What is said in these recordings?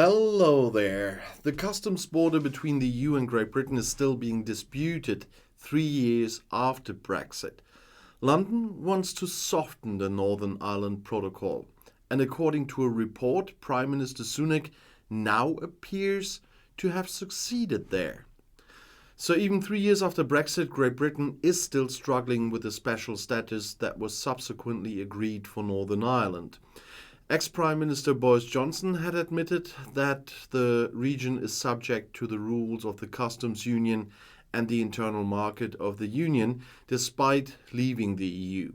Hello there. The customs border between the EU and Great Britain is still being disputed 3 years after Brexit. London wants to soften the Northern Ireland Protocol, and according to a report, Prime Minister Sunak now appears to have succeeded there. So even 3 years after Brexit, Great Britain is still struggling with the special status that was subsequently agreed for Northern Ireland. Ex-Prime Minister Boris Johnson had admitted that the region is subject to the rules of the customs union and the internal market of the union, despite leaving the EU.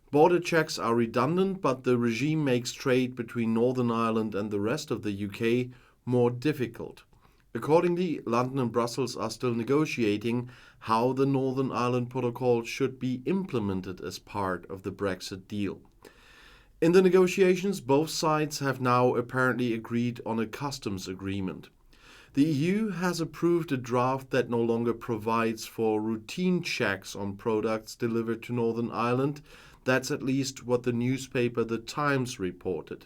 Border checks are redundant, but the regime makes trade between Northern Ireland and the rest of the UK more difficult. Accordingly, London and Brussels are still negotiating how the Northern Ireland Protocol should be implemented as part of the Brexit deal. In the negotiations, both sides have now apparently agreed on a customs agreement. The EU has approved a draft that no longer provides for routine checks on products delivered to Northern Ireland. That's at least what the newspaper The Times reported.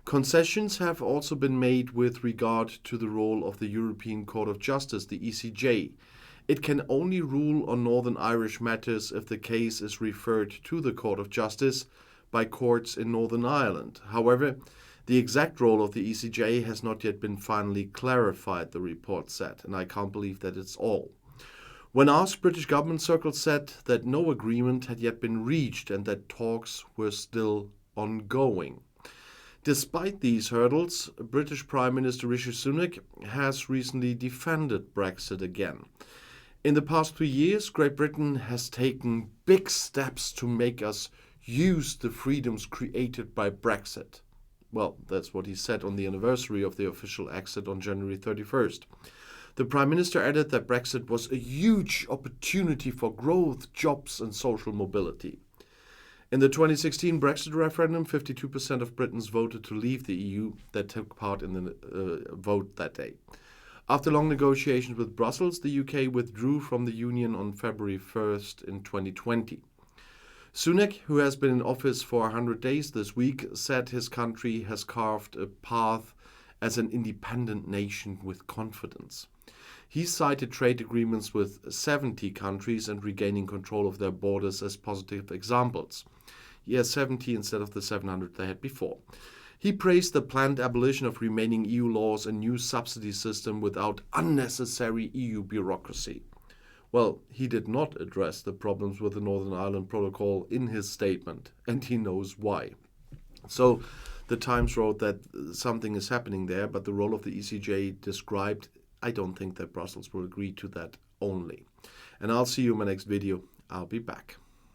Concessions have also been made with regard to the role of the European Court of Justice, the ECJ. It can only rule on Northern Irish matters if the case is referred to the Court of Justice by courts in Northern Ireland. However, the exact role of the ECJ has not yet been finally clarified, the report said, and I can't believe that it's all. When asked, British government circles said that no agreement had yet been reached and that talks were still ongoing. Despite these hurdles, British Prime Minister Rishi Sunak has recently defended Brexit again. In the past 3 years, Great Britain has taken big steps to make us use the freedoms created by Brexit. Well, that's what he said on the anniversary of the official exit on January 31st. The Prime Minister added that Brexit was a huge opportunity for growth, jobs and social mobility. In the 2016 Brexit referendum, 52% of Britons voted to leave the EU that took part in the vote that day. After long negotiations with Brussels, the UK withdrew from the Union on February 1st in 2020. Sunak, who has been in office for 100 days this week, said his country has carved a path as an independent nation with confidence. He cited trade agreements with 70 countries and regaining control of their borders as positive examples. He has 70 instead of the 700 they had before. He praised the planned abolition of remaining EU laws and new subsidy system without unnecessary EU bureaucracy. Well, he did not address the problems with the Northern Ireland Protocol in his statement, and he knows why. So, the Times wrote that something is happening there, but the role of the ECJ described, I don't think that Brussels will agree to that only. And I'll see you in my next video. I'll be back.